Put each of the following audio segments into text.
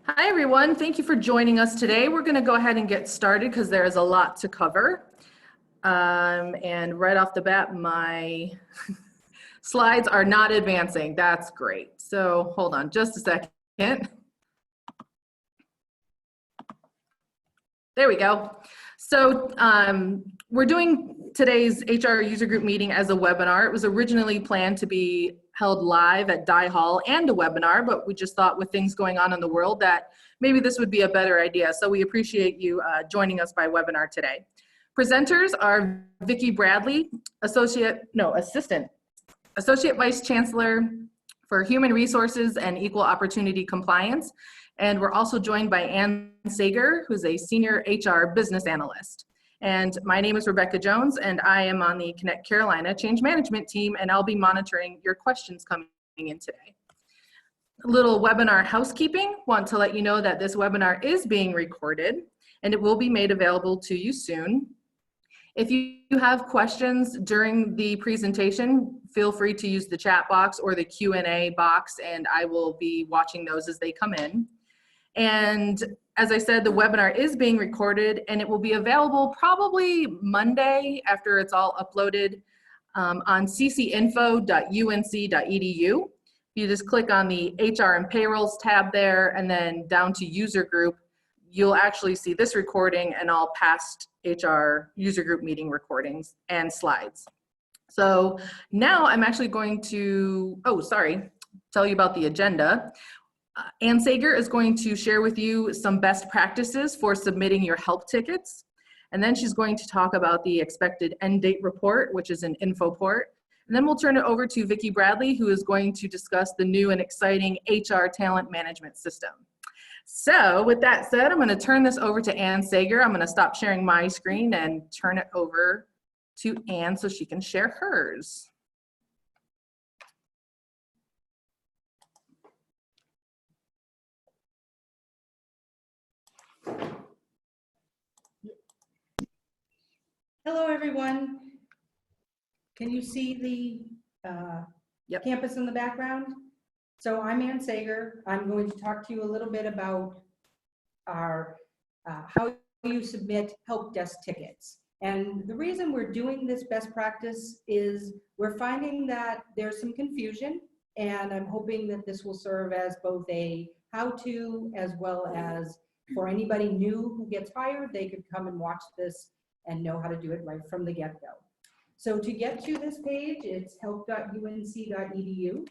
Hi, everyone. Thank you for joining us today. We're going to go ahead and get started because there is a lot to cover. And right off the bat, my slides are not advancing. That's great. So hold on just a second. There we go. So we're doing today's HR user group meeting as a webinar. It was originally planned to be held live at Dye Hall and a webinar, but we just thought with things going on in the world that maybe this would be a better idea. So we appreciate you joining us by webinar today. Presenters are Vicki Bradley, Associate Vice Chancellor for Human Resources and Equal Opportunity Compliance. And we're also joined by Ann Sager, who's a Senior HR Business Analyst. And my name is Rebecca Jones, and I am on the Connect Carolina Change Management team, and I'll be monitoring your questions coming in today. A little webinar housekeeping. Want to let you know that this webinar is being recorded, and it will be made available to you soon. If you have questions during the presentation, feel free to use the chat box or the Q&A box, and I will be watching those as they come in. And as I said, the webinar is being recorded, and it will be available probably Monday after it's all uploaded on ccinfo.unc.edu. You just click on the HR and Payrolls tab there, and then down to User Group, you'll actually see this recording and all past HR user group meeting recordings and slides. So now I'm actually going to, tell you about the agenda. Ann Sager is going to share with you some best practices for submitting your help tickets. And then she's going to talk about the expected end date report, which is an info port. And then we'll turn it over to Vicki Bradley, who is going to discuss the new and exciting HR talent management system. So with that said, I'm going to turn this over to Ann Sager. I'm going to stop sharing my screen and turn it over to Ann so she can share hers. Hello, everyone. Can you see the campus in the background? So I'm Ann Sager. I'm going to talk to you a little bit about our how you submit help desk tickets. And the reason we're doing this best practice is we're finding that there's some confusion, and I'm hoping that this will serve as both a how-to as well as for anybody new who gets hired, they could come and watch this and know how to do it right from the get-go. So to get to this page, it's help.unc.edu.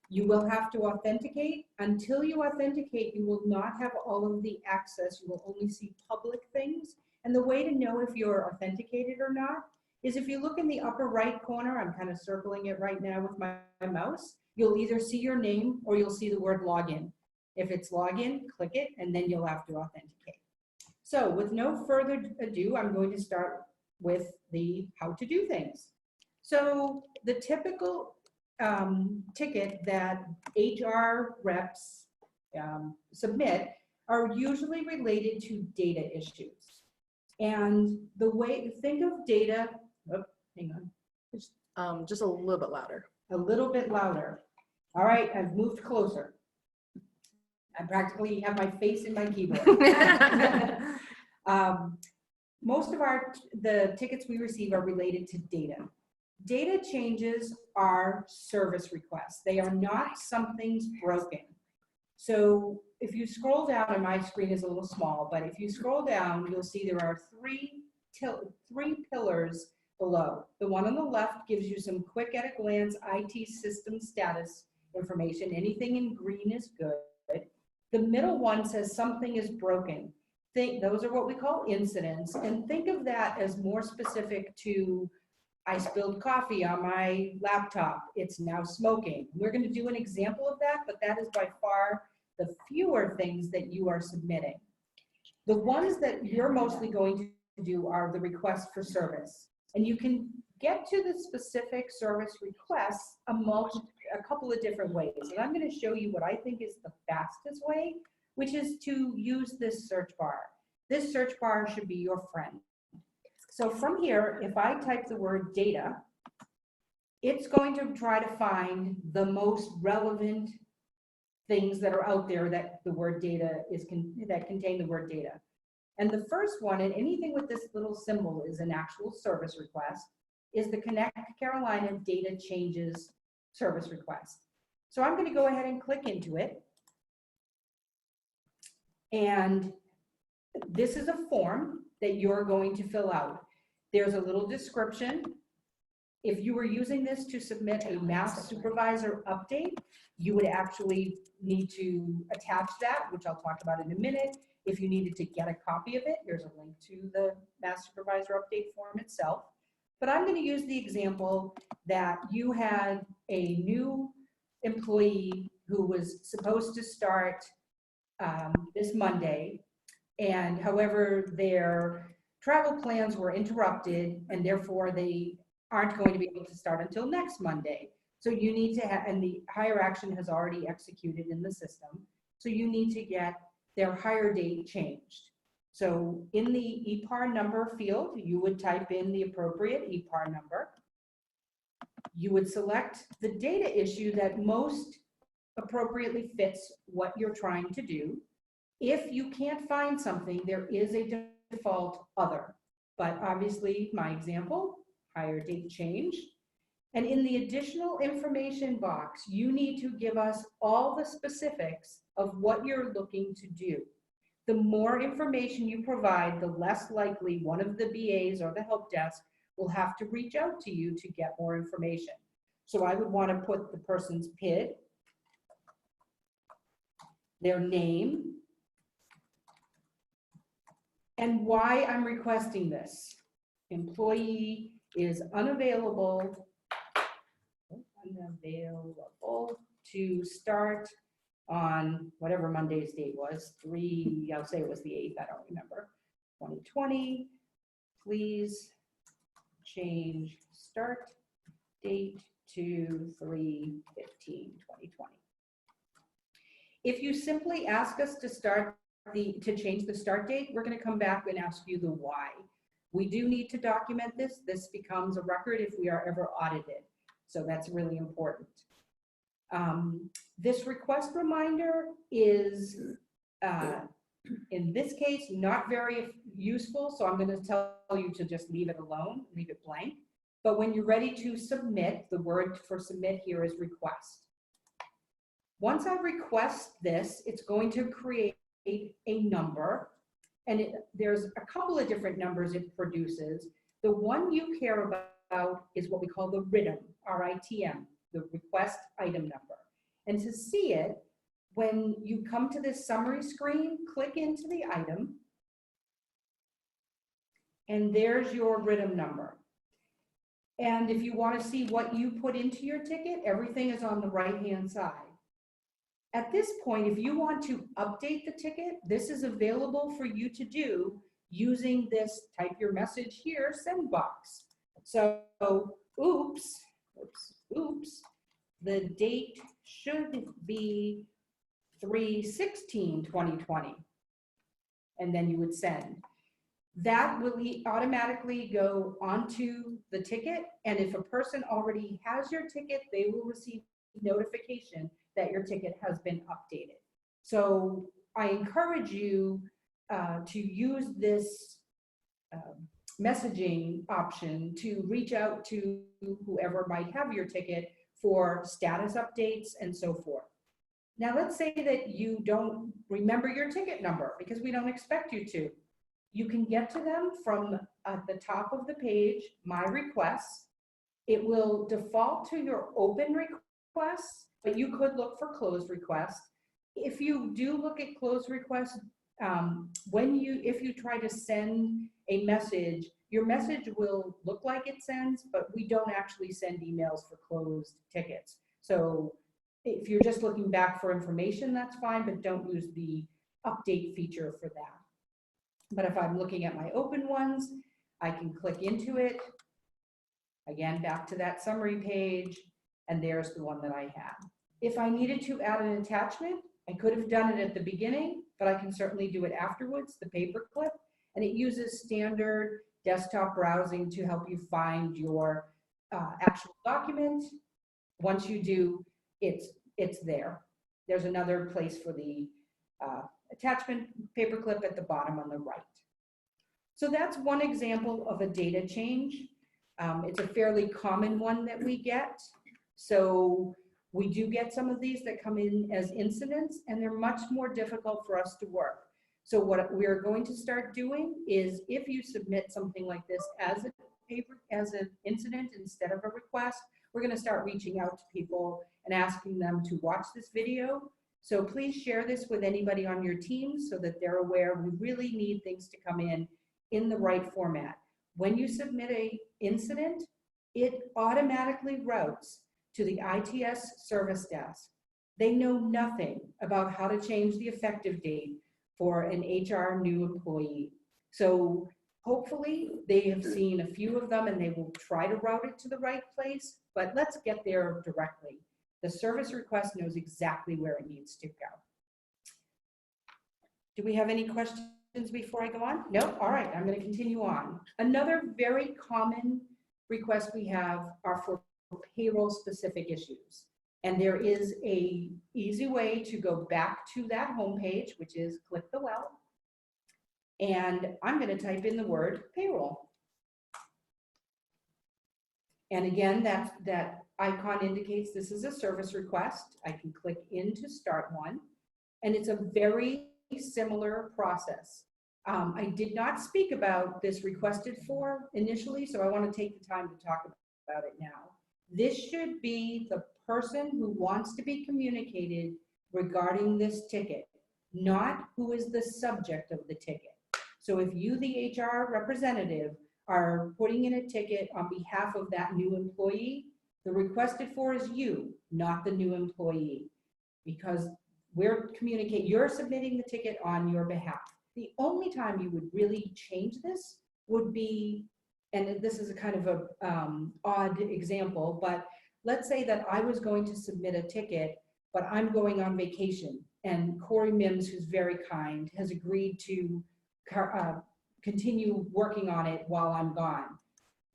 You will have to authenticate. Until you authenticate, you will not have all of the access. You will only see public things. And the way to know if you're authenticated or not is if you look in the upper right corner, I'm kind of circling it right now with my mouse, you'll either see your name or you'll see the word login. If it's login, click it, and then you'll have to authenticate. So with no further ado, I'm going to start with the how to do things. So the typical ticket that HR reps submit are usually related to data issues. And the way to think of data, hang on. Just a little bit louder. A little bit louder. All right, I've moved closer. I practically have my face in my keyboard. Most of the tickets we receive are related to data. Data changes are service requests. They are not something's broken. So if you scroll down, and my screen is a little small, but if you scroll down, you'll see there are three pillars below. The one on the left gives you some quick at a glance IT system status information. Anything in green is good. The middle one says something is broken. Those are what we call incidents, and think of that as more specific to I spilled coffee on my laptop, it's now smoking. We're going to do an example of that, but that is by far the fewer things that you are submitting. The ones that you're mostly going to do are the requests for service, and you can get to the specific service requests a couple of different ways, and I'm going to show you what I think is the fastest way, which is to use this search bar. This search bar should be your friend. So from here, if I type the word data, it's going to try to find the most relevant things that are out there that the word data that contain the word data. And the first one, and anything with this little symbol is an actual service request, is the Connect Carolina Data Changes service request. So I'm going to go ahead and click into it. And this is a form that you're going to fill out. There's a little description. If you were using this to submit a mass supervisor update, you would actually need to attach that, which I'll talk about in a minute. If you needed to get a copy of it, here's a link to the mass supervisor update form itself. But I'm going to use the example that you had a new employee who was supposed to start this Monday, and however their travel plans were interrupted, and therefore they aren't going to be able to start until next Monday. So you need to have, and the hire action has already executed in the system, so you need to get their hire date changed. So in the EPAR number field, you would type in the appropriate EPAR number. You would select the data issue that most appropriately fits what you're trying to do. If you can't find something, there is a default other, but obviously my example, hire date change. And in the additional information box, you need to give us all the specifics of what you're looking to do. The more information you provide, the less likely one of the BAs or the help desk will have to reach out to you to get more information. So I would want to put the person's PID, their name, and why I'm requesting this. Employee is unavailable to start on whatever Monday's date was, I'll say it was the 8th, I don't remember, 2020. Please change start date to 3/15/2020. If you simply ask us to change the start date, we're going to come back and ask you the why. We do need to document this. This becomes a record if we are ever audited. So that's really important. This request reminder is, in this case, not very useful. So I'm going to tell you to just leave it alone, leave it blank. But when you're ready to submit, the word for submit here is request. Once I request this, it's going to create a number. And there's a couple of different numbers it produces. The one you care about is what we call the RITM, R-I-T-M, the request item number. And to see it, when you come to this summary screen, click into the item, and there's your RITM number. And if you want to see what you put into your ticket, everything is on the right-hand side. At this point, if you want to update the ticket, this is available for you to do using this type your message here send box. So, oops, the date should be 3/16/2020. And then you would send. That will automatically go onto the ticket. And if a person already has your ticket, they will receive notification that your ticket has been updated. So I encourage you to use this messaging option to reach out to whoever might have your ticket for status updates and so forth. Now let's say that you don't remember your ticket number because we don't expect you to. You can get to them from at the top of the page, My Requests. It will default to your open requests, but you could look for closed requests. If you do look at closed requests, if you try to send a message, your message will look like it sends, but we don't actually send emails for closed tickets. So if you're just looking back for information, that's fine, but don't use the update feature for that. But if I'm looking at my open ones, I can click into it. Again, back to that summary page, and there's the one that I had. If I needed to add an attachment, I could have done it at the beginning, but I can certainly do it afterwards, the paperclip, and it uses standard desktop browsing to help you find your actual document. Once you do, it's there. there's another place for the attachment paperclip at the bottom on the right. So that's one example of a data change. It's a fairly common one that we get. So we do get some of these that come in as incidents, and they're much more difficult for us to work. So what we're going to start doing is, if you submit something like this as an incident instead of a request, we're going to start reaching out to people and asking them to watch this video. So please share this with anybody on your team so that they're aware we really need things to come in the right format. When you submit an incident, it automatically routes to the ITS service desk. They know nothing about how to change the effective date for an HR new employee. So hopefully they have seen a few of them and they will try to route it to the right place, but let's get there directly. The service request knows exactly where it needs to go. Do we have any questions before I go on? No? All right, I'm going to continue on. Another very common request we have are for payroll specific issues. And there is a easy way to go back to that homepage, which is click the well. And I'm going to type in the word payroll. And again, that icon indicates this is a service request. I can click in to start one. And it's a very similar process. I did not speak about this requested for initially, so I want to take the time to talk about it now. This should be the person who wants to be communicated regarding this ticket, not who is the subject of the ticket. So if you, the HR representative, are putting in a ticket on behalf of that new employee, the requested for is you, not the new employee, because you're submitting the ticket on your behalf. The only time you would really change this would be, and this is a kind of a odd example, but let's say that I was going to submit a ticket, but I'm going on vacation, and Corey Mims, who's very kind, has agreed to continue working on it while I'm gone.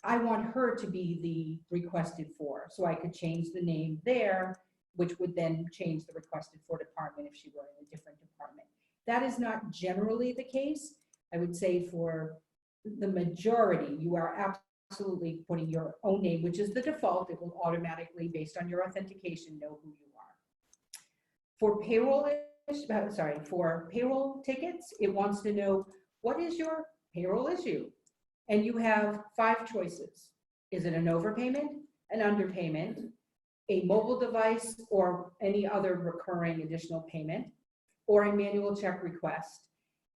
I want her to be the requested for, so I could change the name there, which would then change the requested for department if she were in a different department. That is not generally the case. I would say for the majority, you are absolutely putting your own name, which is the default. It will automatically, based on your authentication, know who you are. For payroll tickets, it wants to know, what is your payroll issue? And you have 5 choices. Is it an overpayment, an underpayment, a mobile device, or any other recurring additional payment, or a manual check request?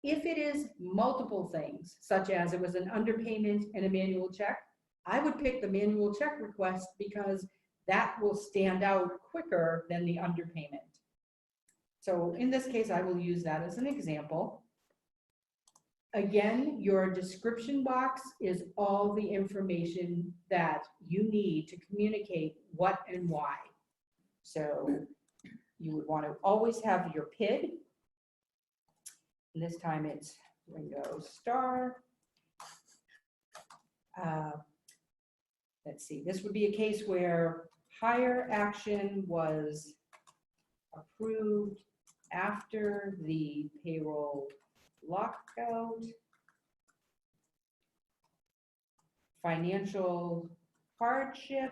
If it is multiple things, such as it was an underpayment and a manual check, I would pick the manual check request because that will stand out quicker than the underpayment. So in this case, I will use that as an example. Again, your description box is all the information that you need to communicate what and why. So you would want to always have your PID. And this time it's Ringo Star. Let's see, this would be a case where hire action was approved after the payroll lockout. Financial hardship.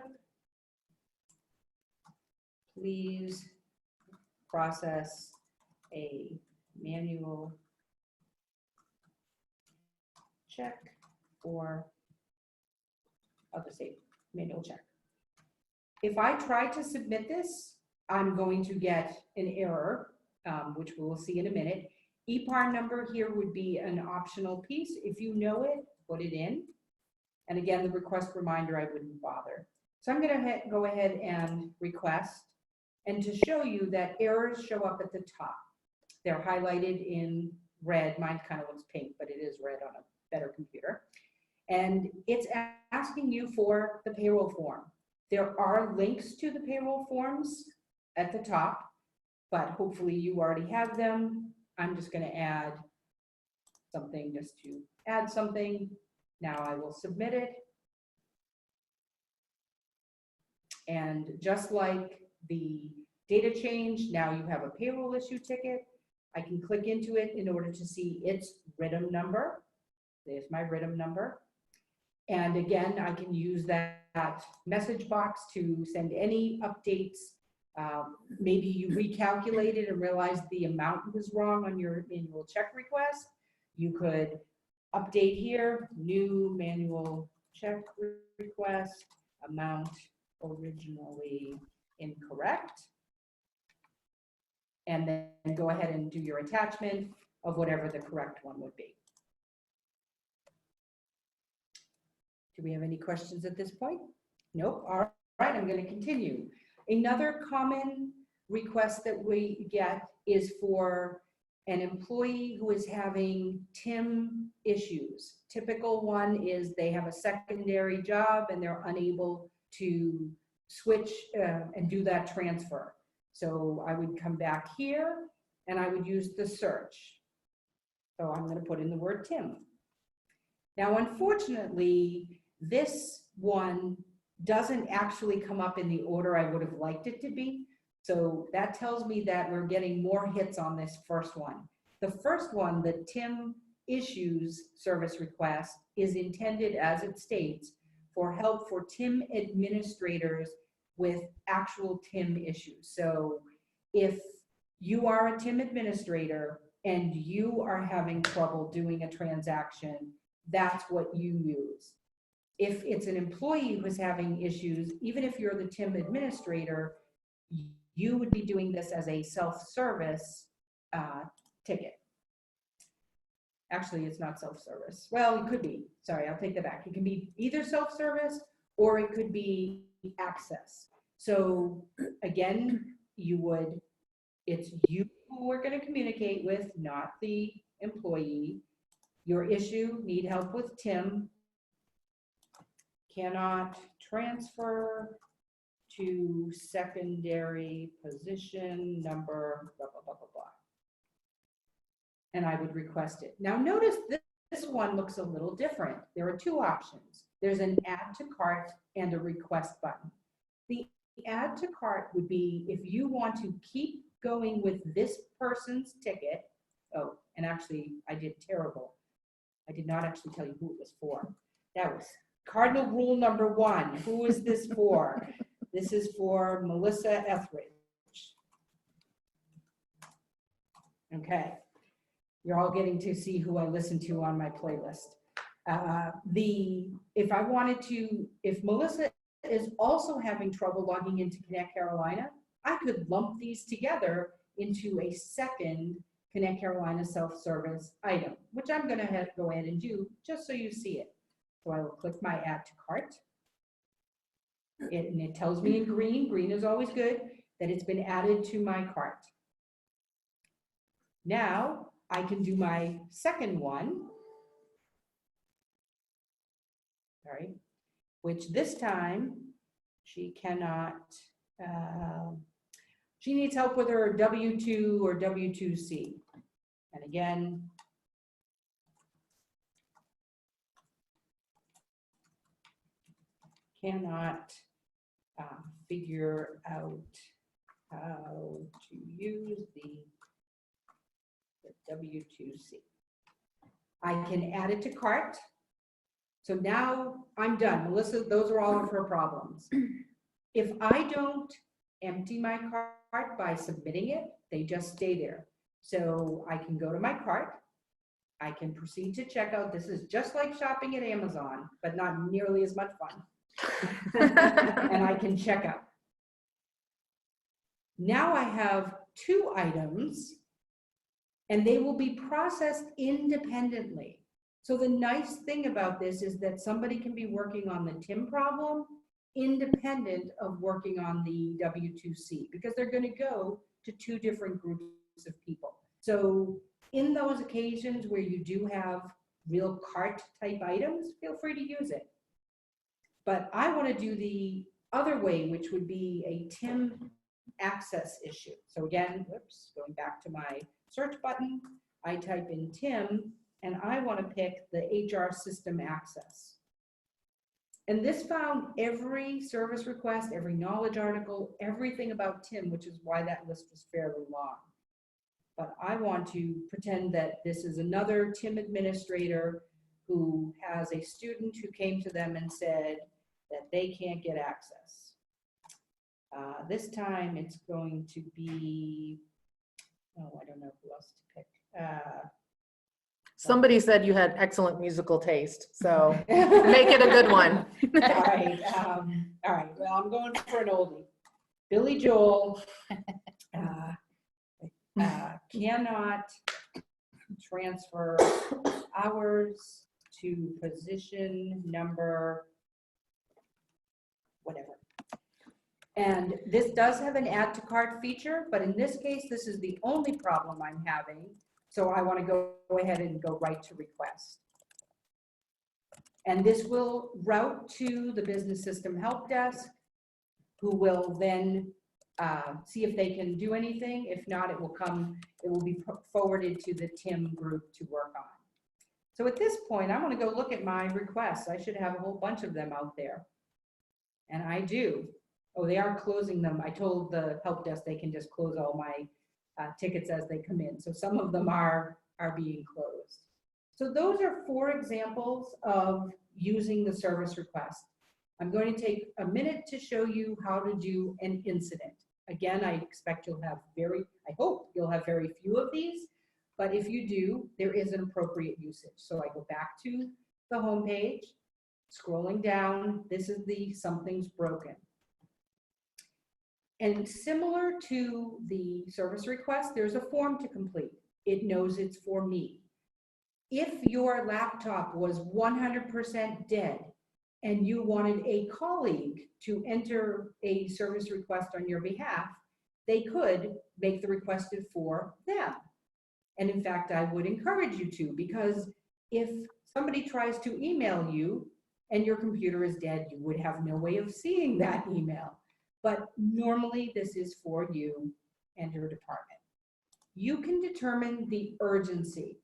Please process a manual check, or I'll just say manual check. If I try to submit this, I'm going to get an error, which we'll see in a minute. EPAR number here would be an optional piece. If you know it, put it in. And again, the request reminder, I wouldn't bother. So I'm going to go ahead and request. And to show you that errors show up at the top. They're highlighted in red. Mine kind of looks pink, but it is red on a better computer. And it's asking you for the payroll form. There are links to the payroll forms at the top, but hopefully you already have them. I'm just going to add something just to add something. Now I will submit it. And just like the data change. Now you have a payroll issue ticket. I can click into it in order to see its RITM number. There's my RITM number. And again, I can use that message box to send any updates. Maybe you recalculated and realized the amount was wrong on your manual check request. You could update here, new manual check request, amount originally incorrect. And then go ahead and do your attachment of whatever the correct one would be. Do we have any questions at this point? Nope. All right, I'm going to continue. Another common request that we get is for an employee who is having TIM issues. Typical one is they have a secondary job and they're unable to switch and do that transfer. So I would come back here and I would use the search. So I'm going to put in the word TIM. Now, unfortunately, this one doesn't actually come up in the order I would have liked it to be. So that tells me that we're getting more hits on this first one. The first one, the TIM issues service request, is intended, as it states, for help for TIM administrators with actual TIM issues. So if you are a TIM administrator and you are having trouble doing a transaction, that's what you use. If it's an employee who's having issues, even if you're the TIM administrator, you would be doing this as a self-service ticket. Actually, it's not self-service. Well, it could be. Sorry, I'll take that back. It can be either self-service or it could be access. So again, it's you who we're going to communicate with, not the employee. Your issue, need help with TIM, cannot transfer to secondary position number, blah, blah, blah, blah, blah. And I would request it. Now notice this one looks a little different. There are two options. There's an add to cart and a request button. The add to cart would be if you want to keep going with this person's ticket. Oh, and actually I did terrible. I did not actually tell you who it was for. That was cardinal rule number 1. Who is this for? This is for Melissa Etheridge. Okay. You're all getting to see who I listen to on my playlist. If Melissa is also having trouble logging into Connect Carolina, I could lump these together into a second Connect Carolina self-service item, which I'm going to go ahead and do just so you see it. So I will click my add to cart. And it tells me in green is always good, that it's been added to my cart. Now I can do my second one, sorry, which this time she cannot, she needs help with her W-2 or W-2C. And again, cannot figure out how to use the W-2C. I can add it to cart. So now I'm done. Melissa, those are all of her problems. If I don't empty my cart by submitting it, they just stay there. So I can go to my cart. I can proceed to checkout. This is just like shopping at Amazon, but not nearly as much fun. And I can check out. Now I have 2 items and they will be processed independently. So the nice thing about this is that somebody can be working on the TIM problem independent of working on the W-2C, because they're going to go to 2 different groups of people. So in those occasions where you do have real cart type items, feel free to use it. But I want to do the other way, which would be a TIM access issue. So again, whoops, going back to my search button, I type in TIM and I want to pick the HR system access. And this found every service request, every knowledge article, everything about Tim, which is why that list was fairly long. But I want to pretend that this is another Tim administrator who has a student who came to them and said that they can't get access. This time it's going to be, oh, I don't know who else to pick. Somebody said you had excellent musical taste, so make it a good one. All right, well, I'm going for an oldie. Billy Joel cannot transfer hours to position number whatever. And this does have an add to cart feature, but in this case, this is the only problem I'm having. So I want to go ahead and go right to request. And this will route to the business system help desk, who will then see if they can do anything. If not, it will be forwarded to the Tim group to work on. So at this point, I want to go look at my requests. I should have a whole bunch of them out there. And I do. Oh, they are closing them. I told the help desk they can just close all my tickets as they come in. So some of them are being closed. So those are 4 examples of using the service request. I'm going to take a minute to show you how to do an incident. Again, I expect I hope you'll have very few of these, but if you do, there is an appropriate usage. So I go back to the home page, scrolling down, this is the something's broken. And similar to the service request, there's a form to complete. It knows it's for me. If your laptop was 100% dead and you wanted a colleague to enter a service request on your behalf, they could make the requested for them. And in fact, I would encourage you to, because if somebody tries to email you and your computer is dead, you would have no way of seeing that email. But normally this is for you and your department. You can determine the urgency.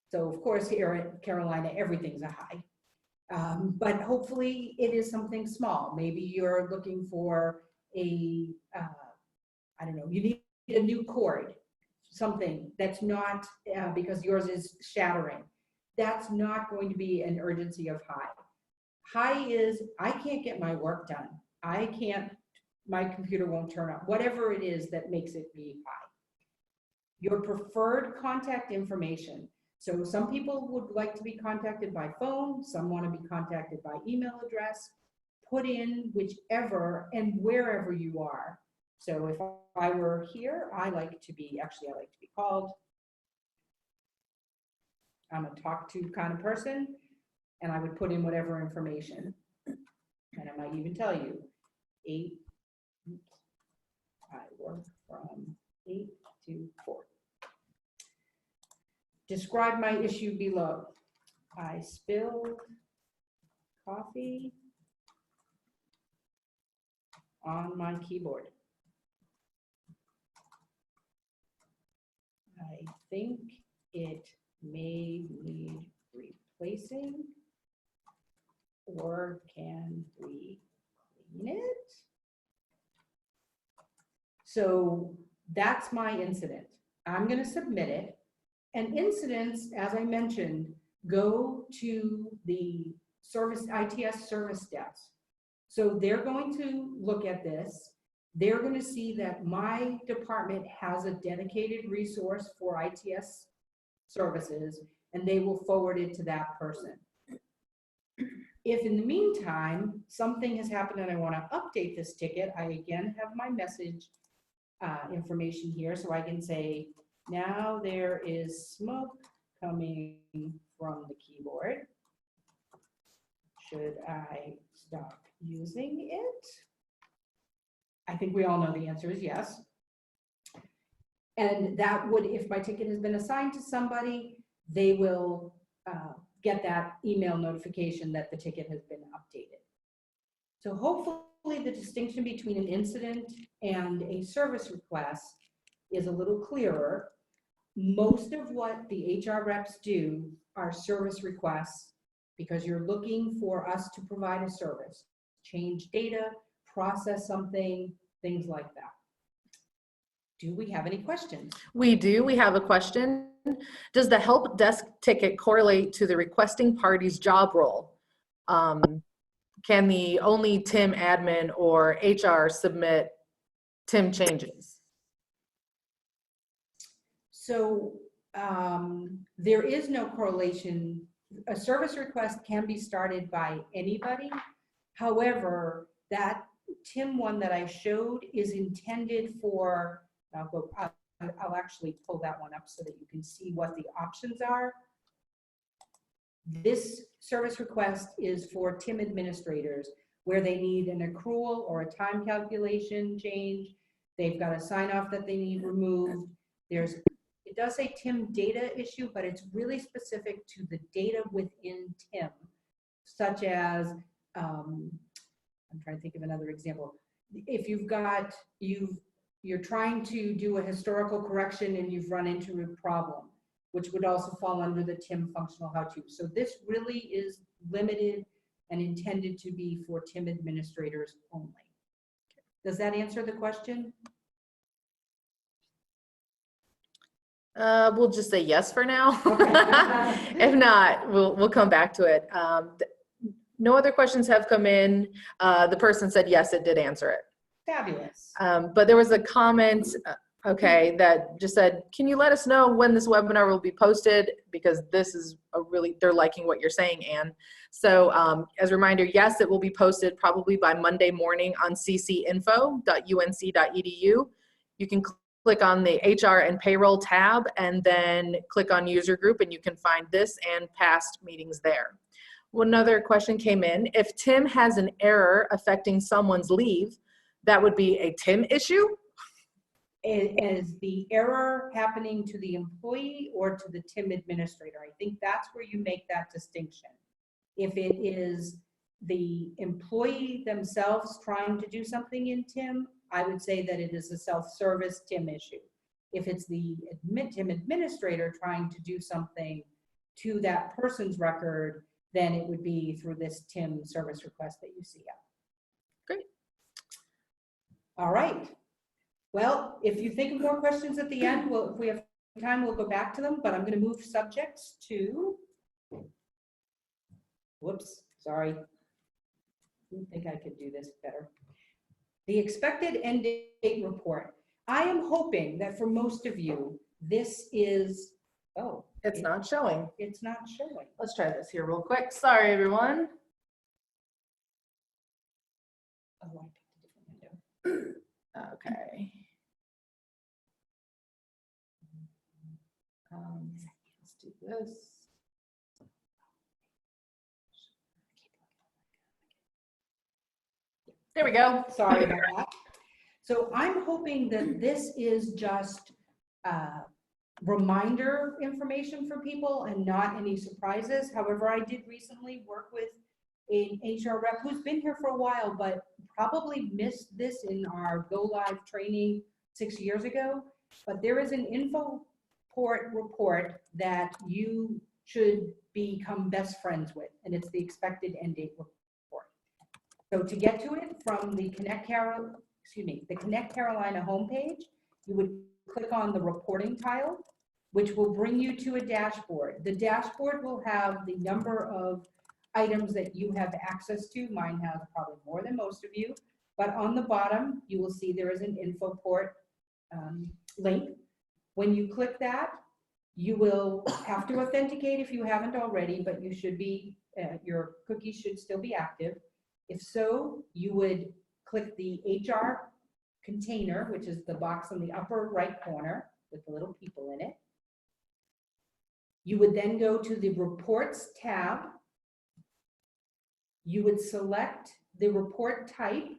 So of course here at Carolina, everything's a high. But hopefully it is something small. Maybe you're looking for I don't know, you need a new cord, something that's not, because yours is shattering. That's not going to be an urgency of high. High is, I can't get my work done. My computer won't turn on. Whatever it is that makes it be high. Your preferred contact information. So some people would like to be contacted by phone, some want to be contacted by email address. Put in whichever and wherever you are. So if I were here, I like to be called. I'm a talk to kind of person, and I would put in whatever information. And I might even tell you, I work from 8 to 4. Describe my issue below. I spilled coffee on my keyboard. I think it may need replacing, or can we clean it? So that's my incident. I'm going to submit it. And incidents, as I mentioned, go to the ITS service desk. So they're going to look at this. They're going to see that my department has a dedicated resource for ITS services, and they will forward it to that person. If in the meantime, something has happened and I want to update this ticket, I again have my message information here, so I can say, now there is smoke coming from the keyboard. Should I stop using it? I think we all know the answer is yes. And that would, if my ticket has been assigned to somebody, they will get that email notification that the ticket has been updated. So hopefully the distinction between an incident and a service request is a little clearer. Most of what the HR reps do are service requests because you're looking for us to provide a service, change data, process something, things like that. Do we have any questions? We do. We have a question. Does the help desk ticket correlate to the requesting party's job role? Can the only Tim admin or HR submit Tim changes? So there is no correlation. A service request can be started by anybody. However, that Tim one that I showed is intended for, I'll actually pull that one up so that you can see what the options are. This service request is for Tim administrators where they need an accrual or a time calculation change. They've got a sign off that they need removed. It does say Tim data issue, but it's really specific to the data within Tim, such as, I'm trying to think of another example. If you're trying to do a historical correction and you've run into a problem, which would also fall under the Tim functional how-to. So this really is limited and intended to be for Tim administrators only. Does that answer the question? We'll just say yes for now. Okay. If not, we'll come back to it. No other questions have come in. The person said yes, it did answer it. Fabulous. But there was a comment, that just said, can you let us know when this webinar will be posted? Because this is they're liking what you're saying, Anne. So as a reminder, yes, it will be posted probably by Monday morning on ccinfo.unc.edu. You can click on the HR and payroll tab and then click on user group and you can find this and past meetings there. One other question came in. If Tim has an error affecting someone's leave, that would be a Tim issue? Is the error happening to the employee or to the Tim administrator? I think that's where you make that distinction. If it is the employee themselves trying to do something in Tim, I would say that it is a self-service Tim issue. If it's the Tim administrator trying to do something to that person's record, then it would be through this Tim service request that you see up. Great. All right. Well, if you think of more questions at the end, if we have time, we'll go back to them, but I'm going to move subjects to, whoops, sorry. I think I could do this better. The expected end date report. I am hoping that for most of you, this is, it's not showing. It's not showing. Let's try this here real quick. Sorry, everyone. Oh, I picked a different window. Okay. Let's do this. There we go. Sorry about that. So I'm hoping that this is just reminder information for people and not any surprises. However, I did recently work with an HR rep who's been here for a while, but probably missed this in our Go Live training 6 years ago. But there is an InfoPort report that you should become best friends with, and it's the expected end date report. So to get to it from the Connect Carolina homepage, you would click on the reporting tile, which will bring you to a dashboard. The dashboard will have the number of items that you have access to. Mine has probably more than most of you, but on the bottom, you will see there is an InfoPort link. When you click that, you will have to authenticate if you haven't already, but you should be, your cookies should still be active. If so, you would click the HR container, which is the box on the upper right corner with the little people in it. You would then go to the Reports tab. You would select the report type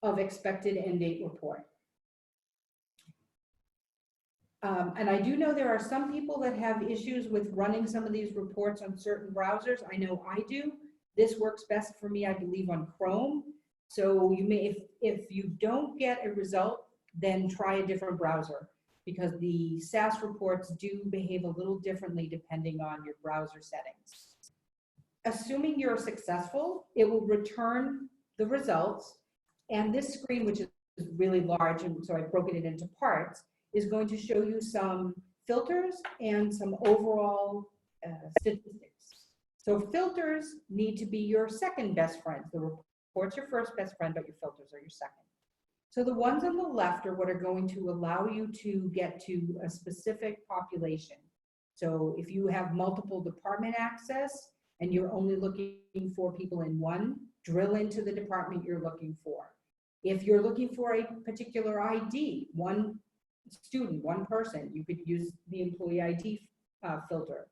of expected end date report. And I do know there are some people that have issues with running some of these reports on certain browsers. I know I do. This works best for me, I believe, on Chrome. So you may, if you don't get a result, then try a different browser, because the SAS reports do behave a little differently depending on your browser settings. assuming you're successful, it will return the results. And this screen, which is really large, and so I've broken it into parts, is going to show you some filters and some overall statistics. So filters need to be your second best friend. The report's your first best friend, but your filters are your second. So the ones on the left are what are going to allow you to get to a specific population. So if you have multiple department access and you're only looking for people in one, drill into the department you're looking for. If you're looking for a particular ID, one student, one person, you could use the employee ID filter.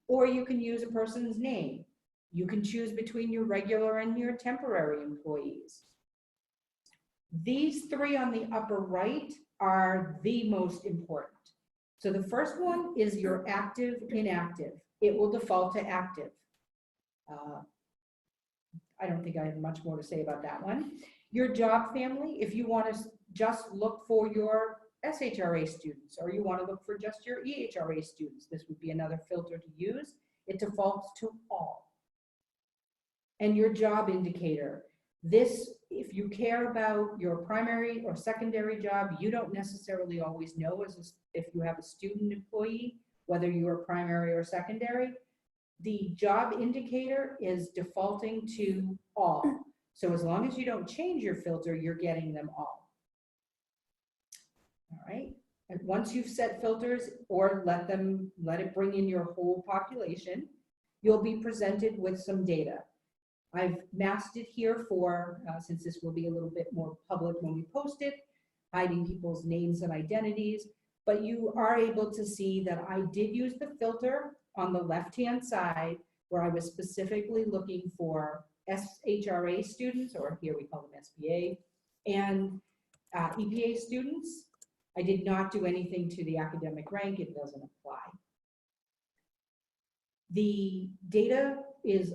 Or you can use a person's name. You can choose between your regular and your temporary employees. These three on the upper right are the most important. So the first one is your active, inactive. It will default to active. I don't think I have much more to say about that one. Your job family, if you want to just look for your SHRA students, or you want to look for just your EHRA students, this would be another filter to use. It defaults to all. And your job indicator. This, if you care about your primary or secondary job, you don't necessarily always know if you have a student employee, whether you are primary or secondary. The job indicator is defaulting to all. So as long as you don't change your filter, you're getting them all. All right. And once you've set filters or let it bring in your whole population, you'll be presented with some data. I've masked it here for, since this will be a little bit more public when we post it, hiding people's names and identities, but you are able to see that I did use the filter on the left-hand side where I was specifically looking for SHRA students, or here we call them SBA, and EPA students. I did not do anything to the academic rank. It doesn't apply. The data is,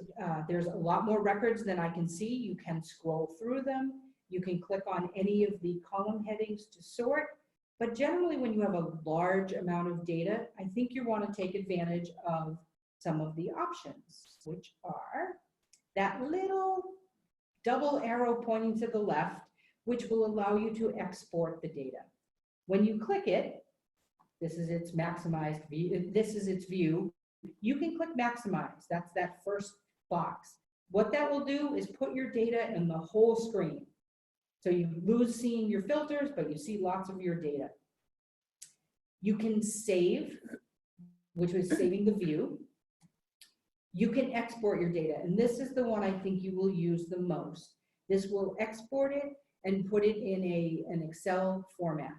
there's a lot more records than I can see. You can scroll through them. You can click on any of the column headings to sort. But generally, when you have a large amount of data, I think you want to take advantage of some of the options, which are that little double arrow pointing to the left, which will allow you to export the data. When you click it, this is its maximized view. This is its view. You can click maximize. That's that first box. What that will do is put your data in the whole screen. So you lose seeing your filters, but you see lots of your data. You can save, which was saving the view. You can export your data, and this is the one I think you will use the most. This will export it and put it in an Excel format.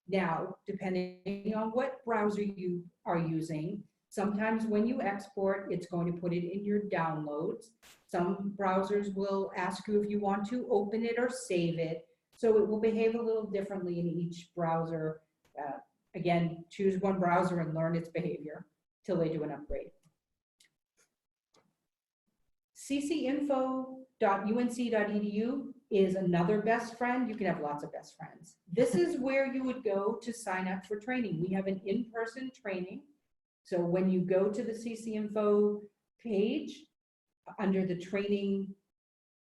Now, depending on what browser you are using, sometimes when you export, it's going to put it in your downloads. Some browsers will ask you if you want to open it or save it. So it will behave a little differently in each browser. Again, choose one browser and learn its behavior till they do an upgrade. ccinfo.unc.edu is another best friend. You can have lots of best friends. This is where you would go to sign up for training. We have an in-person training. So when you go to the ccinfo page, under the training,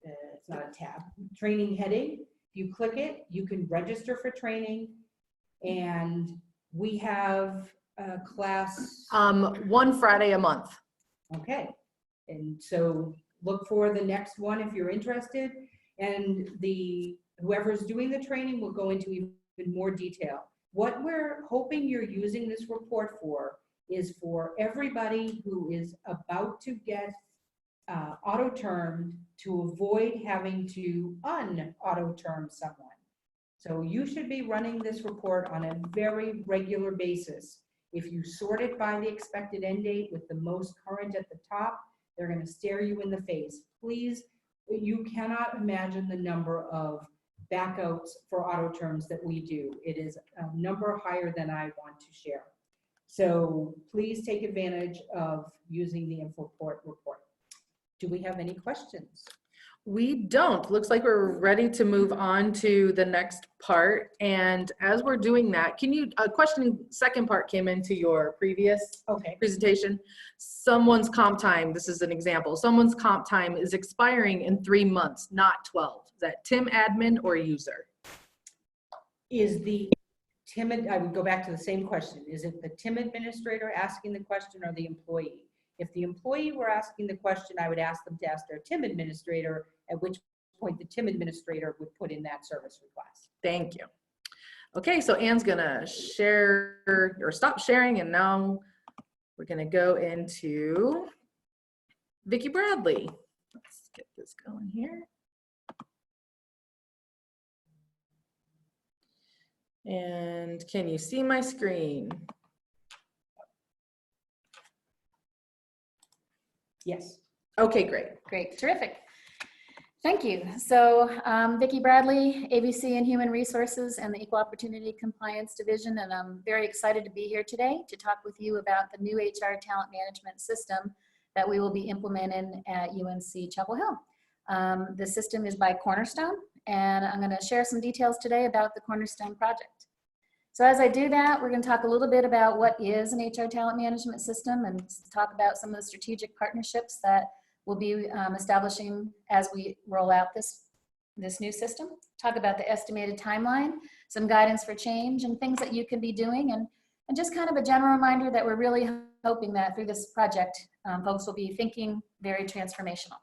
it's not a tab, training heading, if you click it, you can register for training. And we have a class. One Friday a month. Okay. And so look for the next one if you're interested. And whoever's doing the training will go into even more detail. What we're hoping you're using this report for is for everybody who is about to get auto-termed to avoid having to un-auto-term someone. So you should be running this report on a very regular basis. If you sort it by the expected end date with the most current at the top, they're going to stare you in the face. Please, you cannot imagine the number of backouts for auto-terms that we do. It is a number higher than I want to share. So please take advantage of using the InfoPort report. Do we have any questions? We don't. Looks like we're ready to move on to the next part. And as we're doing that, can you, a question, second part came into your previous presentation. Someone's comp time, this is an example, someone's comp time is expiring in 3 months, not 12. Is that TIM admin or user? Is the TIM, I would go back to the same question. Is it the TIM administrator asking the question or the employee? If the employee were asking the question, I would ask them to ask their TIM administrator, at which point the TIM administrator would put in that service request. Thank you. Okay, so Anne's gonna share or stop sharing, and now we're gonna go into Vicki Bradley. Let's get this going here. And can you see my screen? Yes. Okay, great. Great, terrific. Thank you. So Vicki Bradley, ABC and Human Resources and the Equal Opportunity Compliance Division, and I'm very excited to be here today to talk with you about the new HR talent management system that we will be implementing at UNC Chapel Hill. The system is by Cornerstone, and I'm going to share some details today about the Cornerstone project. So as I do that, we're going to talk a little bit about what is an HR talent management system and talk about some of the strategic partnerships that we'll be establishing as we roll out this new system. Talk about the estimated timeline, some guidance for change and things that you can be doing, and just kind of a general reminder that we're really hoping that through this project, folks will be thinking very transformational.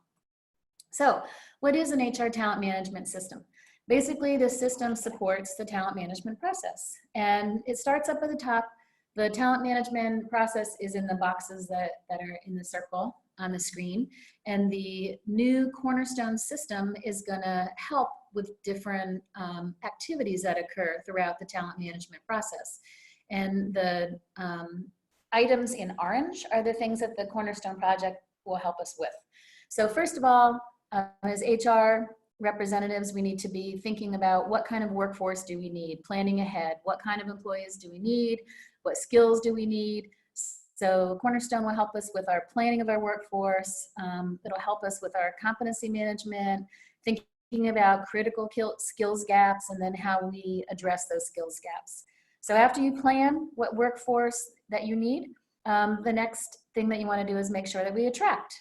So what is an HR talent management system? Basically, this system supports the talent management process, and it starts up at the top. The talent management process is in the boxes that are in the circle on the screen, and the new Cornerstone system is going to help with different activities that occur throughout the talent management process. And the items in orange are the things that the Cornerstone project will help us with. So first of all, as HR representatives, we need to be thinking about what kind of workforce do we need, planning ahead, what kind of employees do we need, what skills do we need. So Cornerstone will help us with our planning of our workforce. It'll help us with our competency management, thinking about critical skills gaps, and then how we address those skills gaps. So after you plan what workforce that you need, the next thing that you want to do is make sure that we attract.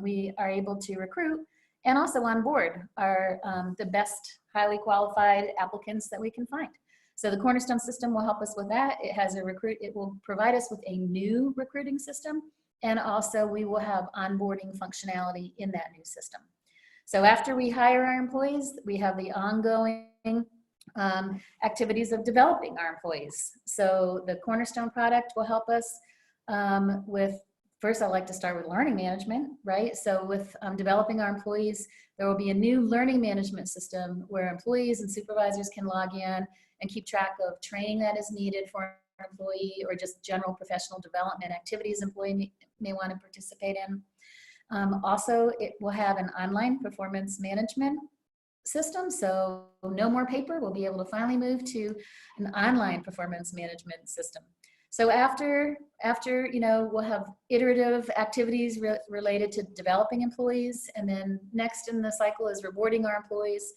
We are able to recruit and also onboard our the best highly qualified applicants that we can find. So the Cornerstone system will help us with that. It will provide us with a new recruiting system, and also we will have onboarding functionality in that new system. So after we hire our employees, we have the ongoing activities of developing our employees. So the Cornerstone product will help us with, first I'd like to start with learning management, right? So with developing our employees, there will be a new learning management system where employees and supervisors can log in and keep track of training that is needed for an employee or just general professional development activities employee may want to participate in. Also, it will have an online performance management system, so no more paper. We'll be able to finally move to an online performance management system. So after you know, we'll have iterative activities related to developing employees, and then next in the cycle is rewarding our employees.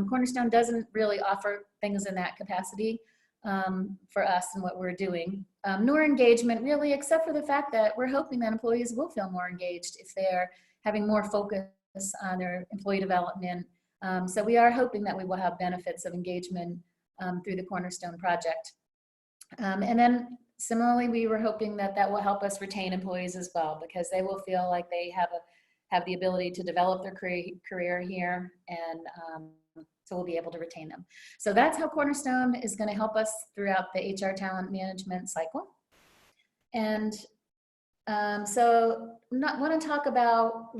Cornerstone doesn't really offer things in that capacity for us and what we're doing, nor engagement really, except for the fact that we're hoping that employees will feel more engaged if they're having more focus on their employee development. So we are hoping that we will have benefits of engagement through the Cornerstone project. And then similarly, we were hoping that that will help us retain employees as well, because they will feel like they have the ability to develop their career here, and so we'll be able to retain them. So that's how Cornerstone is going to help us throughout the HR talent management cycle. And so I want to talk about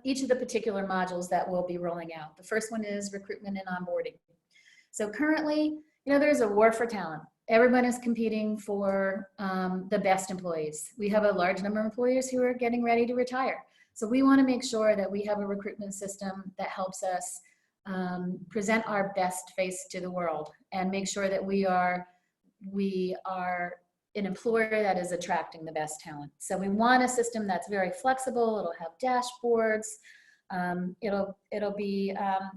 each of the particular modules that we'll be rolling out. The first one is recruitment and onboarding. So currently, you know, there's a war for talent. Everyone is competing for the best employees. We have a large number of employers who are getting ready to retire. So we want to make sure that we have a recruitment system that helps us present our best face to the world and make sure that we are an employer that is attracting the best talent. So we want a system that's very flexible. It'll have dashboards. It'll be,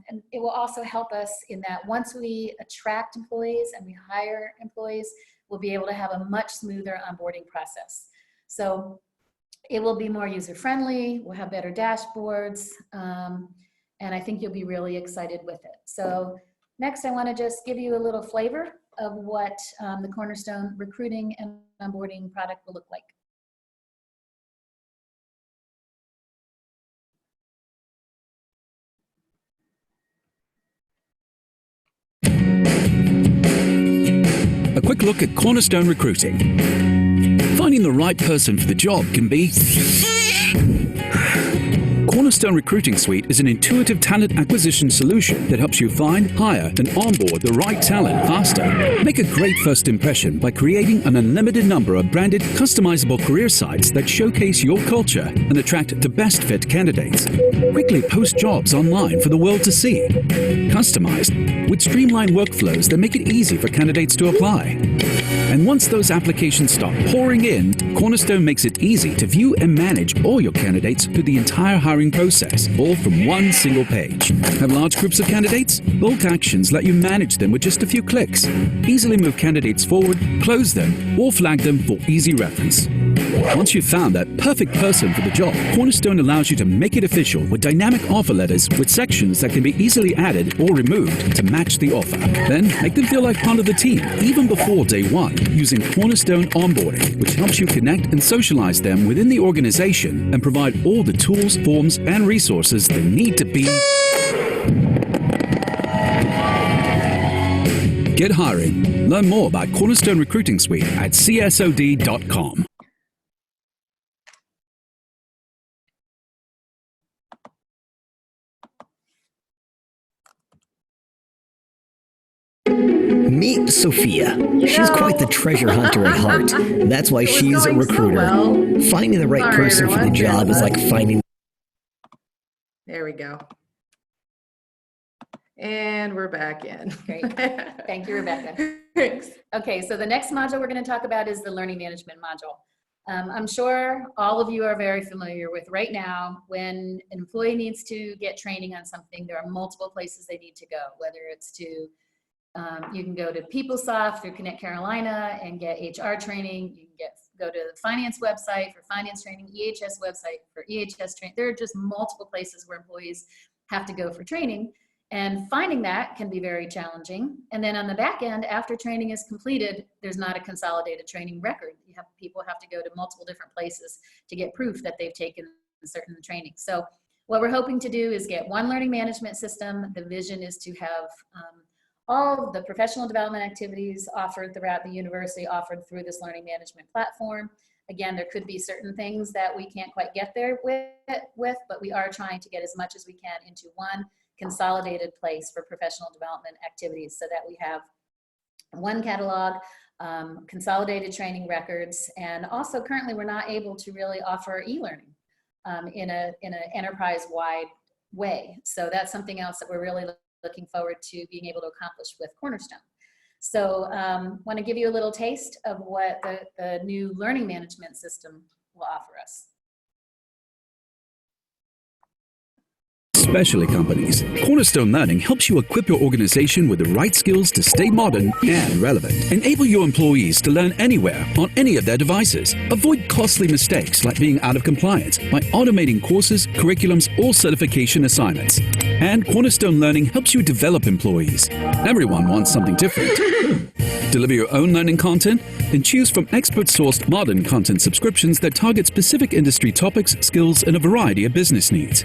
and it will also help us in that once we attract employees and we hire employees, we'll be able to have a much smoother onboarding process. So it will be more user-friendly, we'll have better dashboards, and I think you'll be really excited with it. So next, I want to just give you a little flavor of what the Cornerstone Recruiting and Onboarding product will look like. A quick look at Cornerstone Recruiting. Finding the right person for the job can be... Cornerstone Recruiting Suite is an intuitive talent acquisition solution that helps you find, hire, and onboard the right talent faster. Make a great first impression by creating an unlimited number of branded, customizable career sites that showcase your culture and attract the best fit candidates. Quickly post jobs online for the world to see. Customized with streamlined workflows that make it easy for candidates to apply. And once those applications start pouring in, Cornerstone makes it easy to view and manage all your candidates through the entire hiring process, all from one single page. Have large groups of candidates? Bulk Actions let you manage them with just a few clicks. Easily move candidates forward, close them, or flag them for easy reference. Once you've found that perfect person for the job, Cornerstone allows you to make it official with dynamic offer letters with sections that can be easily added or removed to match the offer. Then make them feel like part of the team, even before day one, using Cornerstone Onboarding, which helps you connect and socialize them within the organization and provide all the tools, forms, and resources they need to be. Get hiring. Learn more about Cornerstone Recruiting Suite at csod.com. Meet Sophia. She's quite the treasure hunter at heart. That's why she's a recruiter. Finding the right person for the job is like finding... There we go. And we're back in. Great. Thank you, Rebecca. Thanks. Okay, so the next module we're going to talk about is the learning management module. I'm sure all of you are very familiar with right now when an employee needs to get training on something, there are multiple places they need to go, whether it's to you can go to PeopleSoft through Connect Carolina and get HR training. You can go to the finance website for finance training, EHS website for EHS training. There are just multiple places where employees have to go for training, and finding that can be very challenging. And then on the back end, after training is completed, there's not a consolidated training record. People have to go to multiple different places to get proof that they've taken certain training. So what we're hoping to do is get one learning management system. The vision is to have all the professional development activities offered throughout the university offered through this learning management platform. Again, there could be certain things that we can't quite get there with, but we are trying to get as much as we can into one consolidated place for professional development activities so that we have one catalog, consolidated training records, and also currently we're not able to really offer e-learning in an enterprise-wide way. So that's something else that we're really looking forward to being able to accomplish with Cornerstone. So want to give you a little taste of what the new learning management system will offer us. Especially companies, Cornerstone Learning helps you equip your organization with the right skills to stay modern and relevant. Enable your employees to learn anywhere on any of their devices. Avoid costly mistakes like being out of compliance by automating courses, curriculums, or certification assignments. And Cornerstone Learning helps you develop employees. Everyone wants something different. Deliver your own learning content and choose from expert-sourced modern content subscriptions that target specific industry topics, skills, and a variety of business needs.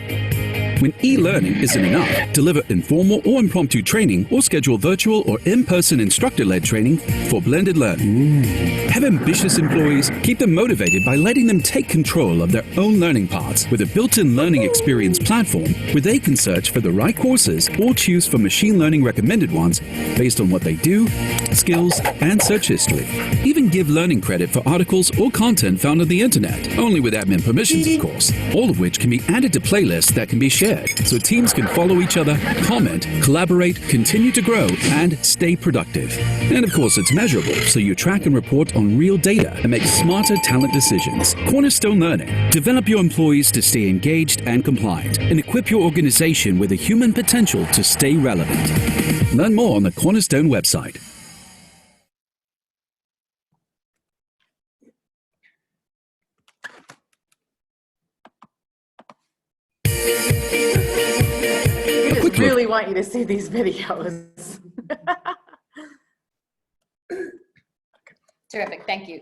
When e-learning isn't enough, deliver informal or impromptu training or schedule virtual or in-person instructor-led training for blended learning. Have ambitious employees, keep them motivated by letting them take control of their own learning paths with a built-in learning experience platform where they can search for the right courses or choose from machine learning recommended ones based on what they do, skills, and search history. Even even give learning credit for articles or content found on the internet, only with admin permissions, of course, all of which can be added to playlists that can be shared, so teams can follow each other, comment, collaborate, continue to grow, and stay productive. And of course, it's measurable, so you track and report on real data and make smarter talent decisions. Cornerstone Learning. Develop your employees to stay engaged and compliant, and equip your organization with the human potential to stay relevant. Learn more on the Cornerstone website. We just really want you to see these videos. Terrific, thank you.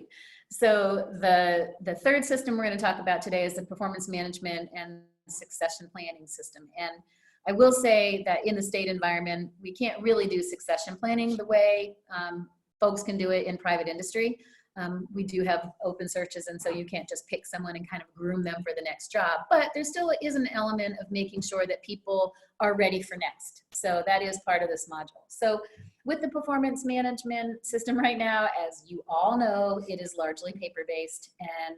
So the third system we're going to talk about today is the performance management and succession planning system. And I will say that in the state environment, we can't really do succession planning the way folks can do it in private industry. We do have open searches, and so you can't just pick someone and kind of groom them for the next job. But there still is an element of making sure that people are ready for next. So that is part of this module. So with the performance management system right now, as you all know, it is largely paper-based and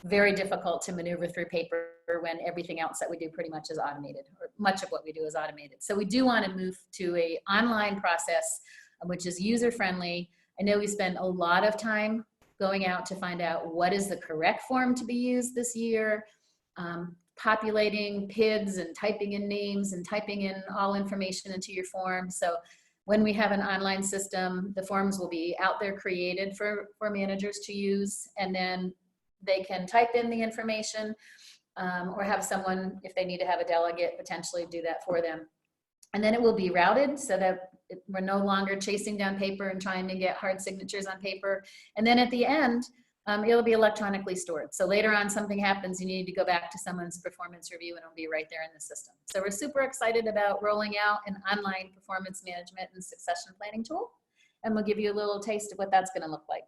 very difficult to maneuver through paper when everything else that we do pretty much is automated, or much of what we do is automated. So we do want to move to an online process, which is user-friendly. I know we spend a lot of time going out to find out what is the correct form to be used this year, populating PIDs and typing in names and typing in all information into your form. So when we have an online system, the forms will be out there created for managers to use, and then they can type in the information or have someone, if they need to have a delegate, potentially do that for them. And then it will be routed so that we're no longer chasing down paper and trying to get hard signatures on paper. And then at the end, it'll be electronically stored. So later on, something happens, you need to go back to someone's performance review, and it'll be right there in the system. So we're super excited about rolling out an online performance management and succession planning tool. And we'll give you a little taste of what that's going to look like.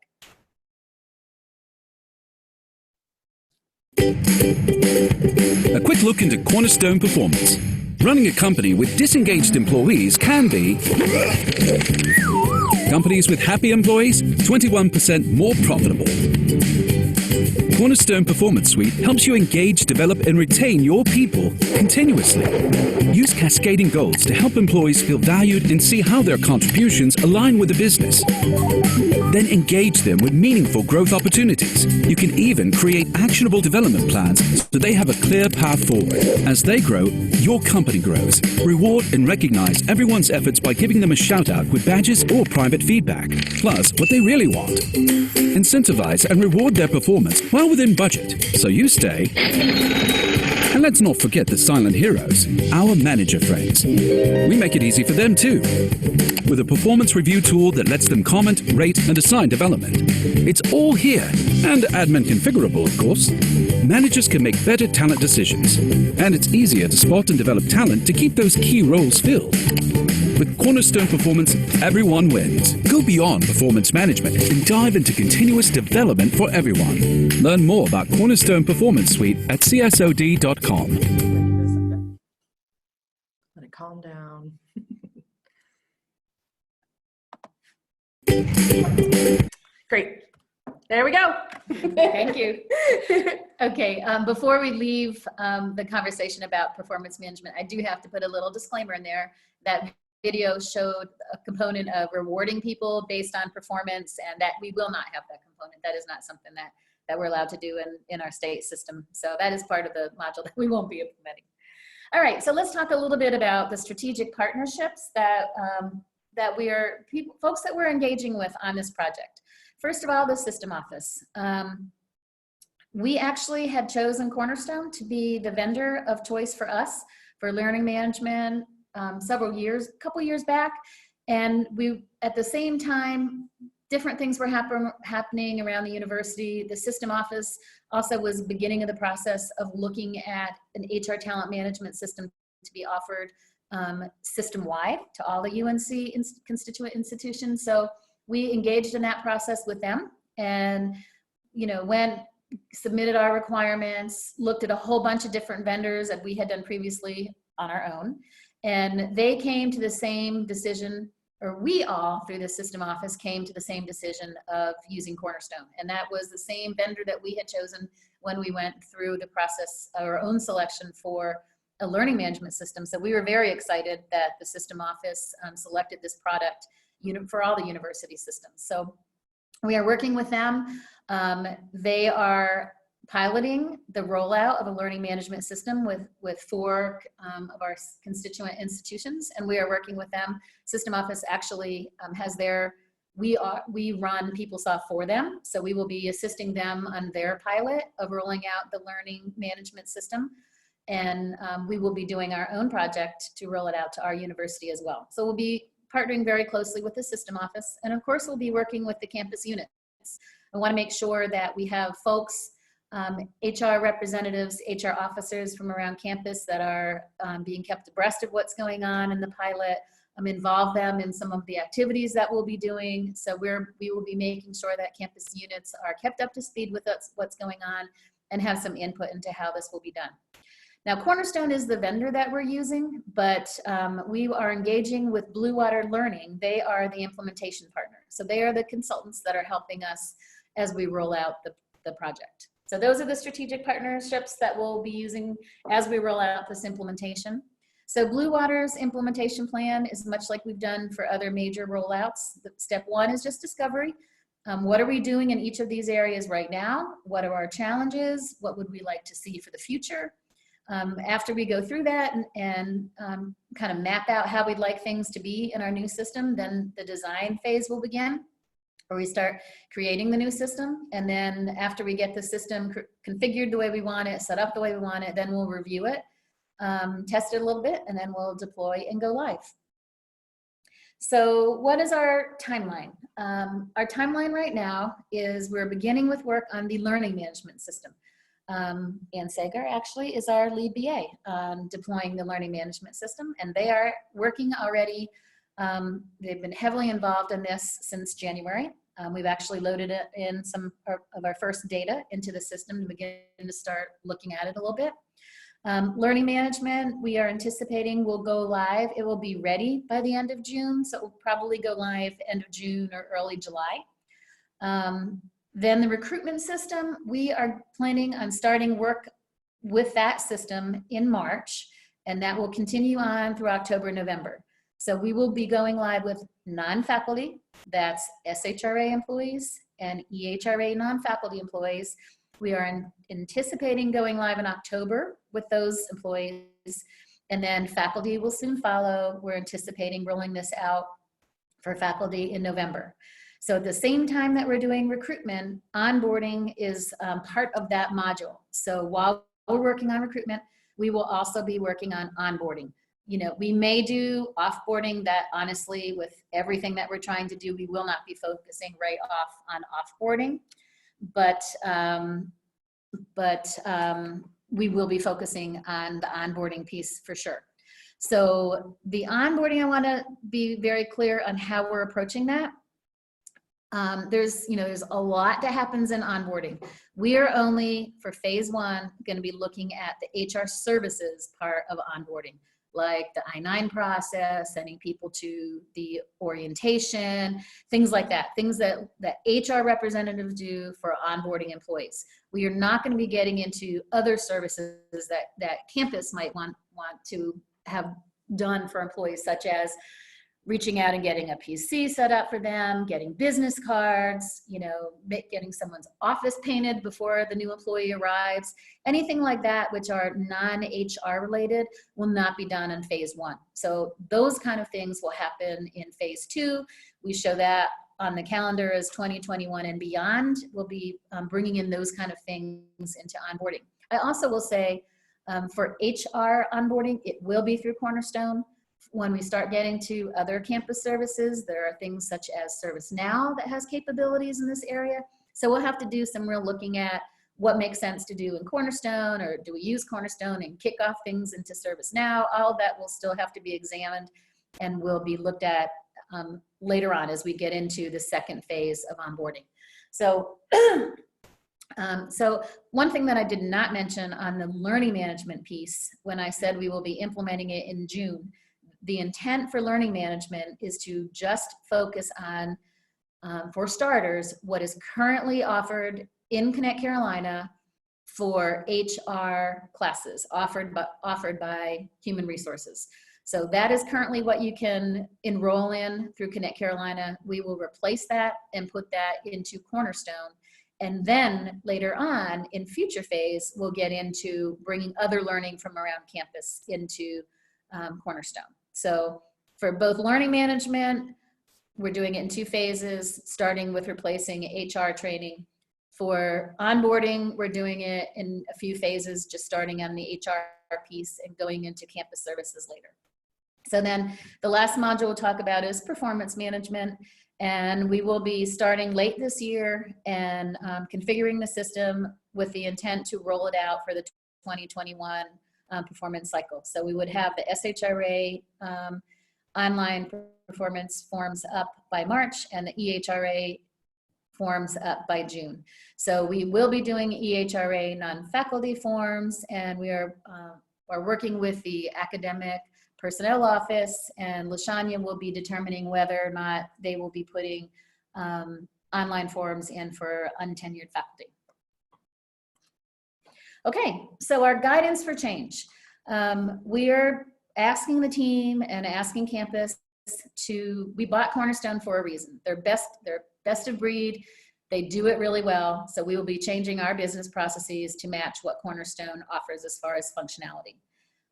A quick look into Cornerstone Performance. Running a company with disengaged employees can be companies with happy employees, 21% more profitable. Cornerstone Performance Suite helps you engage, develop, and retain your people continuously. Use cascading goals to help employees feel valued and see how their contributions align with the business. Then engage them with meaningful growth opportunities. You can even create actionable development plans so they have a clear path forward. As they grow, your company grows. Reward and recognize everyone's efforts by giving them a shout out with badges or private feedback. Plus, what they really want. Incentivize and reward their performance while within budget, so you stay. And let's not forget the silent heroes, our manager friends. We make it easy for them too, with a performance review tool that lets them comment, rate, and assign development. It's all here, and admin configurable, of course. Managers can make better talent decisions, and it's easier to spot and develop talent to keep those key roles filled. With Cornerstone Performance, everyone wins. Go beyond performance management and dive into continuous development for everyone. Learn more about Cornerstone Performance Suite at csod.com. Let it calm down. Great. There we go. Thank you. Okay, before we leave the conversation about performance management, I do have to put a little disclaimer in there that video showed a component of rewarding people based on performance, and that we will not have that component. That is not something that we're allowed to do in our state system. So that is part of the module that we won't be implementing. All right, so let's talk a little bit about the strategic partnerships that folks that we're engaging with on this project. First of all, the system office. We actually had chosen Cornerstone to be the vendor of choice for us for learning management a couple years back. And we, at the same time, different things were happening around the university. The system office also was beginning of the process of looking at an HR talent management system to be offered system-wide to all the UNC constituent institutions. So we engaged in that process with them, and submitted our requirements, looked at a whole bunch of different vendors that we had done previously on our own. And they came to the same decision or we all through the system office came to the same decision of using Cornerstone. And that was the same vendor that we had chosen when we went through the process, our own selection for a learning management system. So we were very excited that the system office selected this product for all the university systems. So we are working with them. They are piloting the rollout of a learning management system with 4 of our constituent institutions, and we are working with them. System office actually has we run PeopleSoft for them, so we will be assisting them on their pilot of rolling out the learning management system, and we will be doing our own project to roll it out to our university as well. So we'll be partnering very closely with the system office, and of course we'll be working with the campus units. I want to make sure that we have folks, HR representatives, HR officers from around campus that are being kept abreast of what's going on in the pilot, involve them in some of the activities that we'll be doing. So we will be making sure that campus units are kept up to speed with what's going on and have some input into how this will be done. Now, Cornerstone is the vendor that we're using, but we are engaging with Blue Water Learning. They are the implementation partner. So they are the consultants that are helping us as we roll out the project. So those are the strategic partnerships that we'll be using as we roll out this implementation. So Blue Water's implementation plan is much like we've done for other major rollouts. Step 1 is just discovery. What are we doing in each of these areas right now? What are our challenges? What would we like to see for the future? After we go through that and kind of map out how we'd like things to be in our new system, then the design phase will begin, where we start creating the new system. And then after we get the system configured the way we want it, set up the way we want it, then we'll review it, test it a little bit, and then we'll deploy and go live. So what is our timeline? Our timeline right now is we're beginning with work on the learning management system. Ann Sager actually is our lead BA on deploying the learning management system, and they are working already. They've been heavily involved in this since January. We've actually loaded it in some of our first data into the system to begin to start looking at it a little bit. Learning management, we are anticipating will go live. It will be ready by the end of June, so it will probably go live end of June or early July. Then the recruitment system, we are planning on starting work with that system in March, and that will continue on through October, November. So we will be going live with non-faculty, that's SHRA employees and EHRA non-faculty employees. We are anticipating going live in October with those employees, and then faculty will soon follow. We're anticipating rolling this out for faculty in November. So at the same time that we're doing recruitment, onboarding is part of that module. So while we're working on recruitment, we will also be working on onboarding. You know, we may do offboarding that honestly with everything that we're trying to do, we will not be focusing right off on offboarding, but we will be focusing on the onboarding piece for sure. So the onboarding, I want to be very clear on how we're approaching that. There's a lot that happens in onboarding. We are only for phase 1 going to be looking at the HR services part of onboarding, like the I-9 process, sending people to the orientation, things like that, things that HR representatives do for onboarding employees. We are not going to be getting into other services that campus might want to have done for employees, such as reaching out and getting a PC set up for them, getting business cards, getting someone's office painted before the new employee arrives. Anything like that, which are non-HR related, will not be done in phase 1. So those kind of things will happen in phase 2. We show that on the calendar as 2021 and beyond. We'll be bringing in those kind of things into onboarding. I also will say for HR onboarding, it will be through Cornerstone. When we start getting to other campus services, there are things such as ServiceNow that has capabilities in this area. So we'll have to do some real looking at what makes sense to do in Cornerstone, or do we use Cornerstone and kick off things into ServiceNow? All of that will still have to be examined and will be looked at later on as we get into the second phase of onboarding. So, so one thing that I did not mention on the learning management piece, when I said we will be implementing it in June, the intent for learning management is to just focus on, for starters, what is currently offered in Connect Carolina for HR classes offered by Human Resources. So that is currently what you can enroll in through Connect Carolina. We will replace that and put that into Cornerstone. And then later on in future phase, we'll get into bringing other learning from around campus into Cornerstone. So for both learning management, we're doing it in 2 phases, starting with replacing HR training. For onboarding, we're doing it in a few phases, just starting on the HR piece and going into campus services later. So then the last module we'll talk about is performance management. And we will be starting late this year and configuring the system with the intent to roll it out for the 2021 performance cycle. So we would have the SHRA online performance forms up by March and the EHRA forms up by June. So we will be doing EHRA non-faculty forms, and we are working with the academic personnel office, and LaShanya will be determining whether or not they will be putting online forms in for untenured faculty. Okay, so our guidance for change. We're asking the team and asking campus we bought Cornerstone for a reason. They're best of breed. They do it really well. So we will be changing our business processes to match what Cornerstone offers as far as functionality.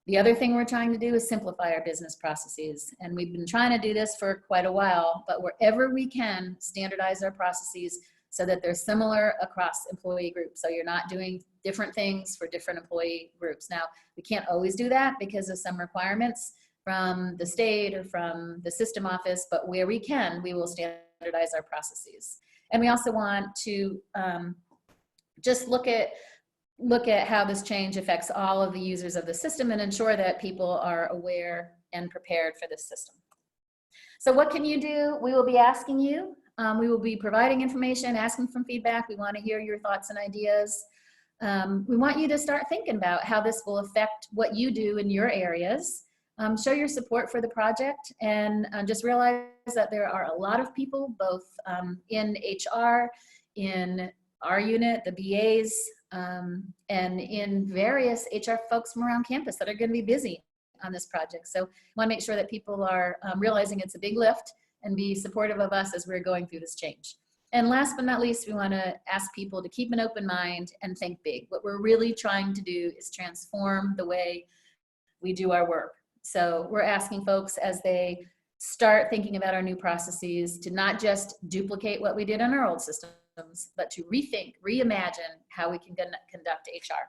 The other thing we're trying to do is simplify our business processes. And we've been trying to do this for quite a while, but wherever we can, standardize our processes so that they're similar across employee groups. So you're not doing different things for different employee groups. Now, we can't always do that because of some requirements from the state or from the system office, but where we can, we will standardize our processes. And we also want to just look at how this change affects all of the users of the system and ensure that people are aware and prepared for this system. So what can you do? We will be asking you. We will be providing information, asking for feedback. We want to hear your thoughts and ideas. We want you to start thinking about how this will affect what you do in your areas. Show your support for the project, and just realize that there are a lot of people, both in HR, in our unit, the BAs, and in various HR folks from around campus that are going to be busy on this project. So we want to make sure that people are realizing it's a big lift and be supportive of us as we're going through this change. And last but not least, we want to ask people to keep an open mind and think big. What we're really trying to do is transform the way we do our work. So we're asking folks as they start thinking about our new processes to not just duplicate what we did on our old systems, but to rethink, reimagine how we can conduct HR.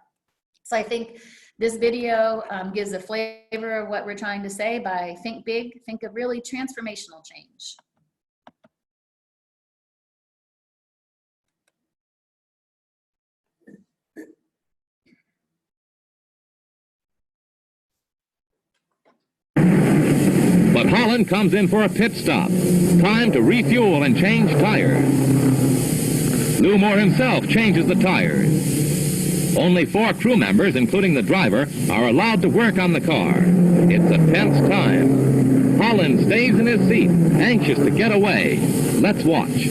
So I think this video gives a flavor of what we're trying to say by think big, think of really transformational change. But Holland comes in for a pit stop. Time to refuel and change tires. Lou Moore himself changes the tires. Only 4 crew members, including the driver, are allowed to work on the car. It's a tense time. Holland stays in his seat, anxious to get away. Let's watch.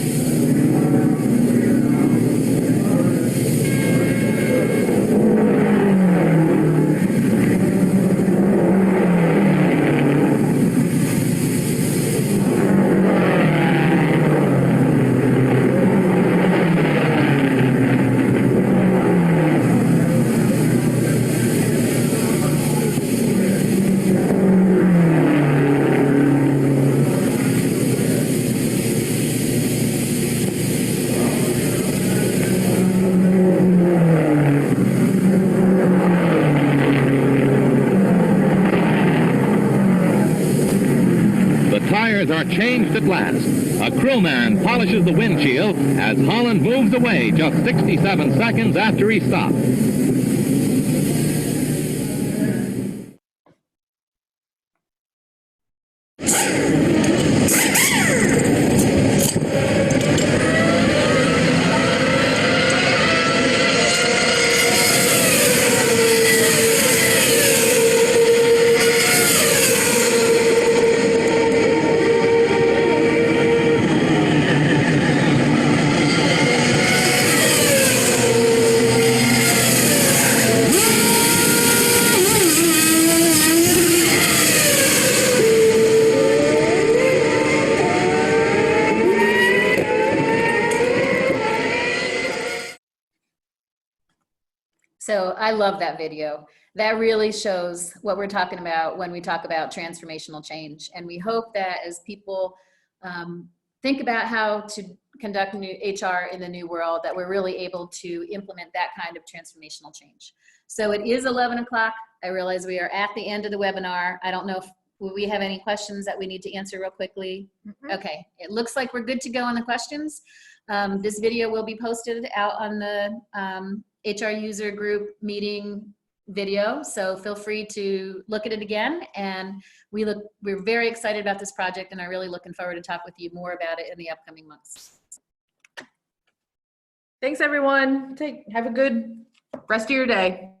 Are changed at last. A crewman polishes the windshield as Holland moves away just 67 seconds after he stopped. So I love that video. That really shows what we're talking about when we talk about transformational change. And we hope that as people think about how to conduct new HR in the new world, that we're really able to implement that kind of transformational change. So it is 11 o'clock. I realize we are at the end of the webinar. I don't know if we have any questions that we need to answer real quickly. Okay, it looks like we're good to go on the questions. This video will be posted out on the HR user group meeting video, so feel free to look at it again. And we're very excited about this project and are really looking forward to talk with you more about it in the upcoming months. Thanks, everyone. Have a good rest of your day.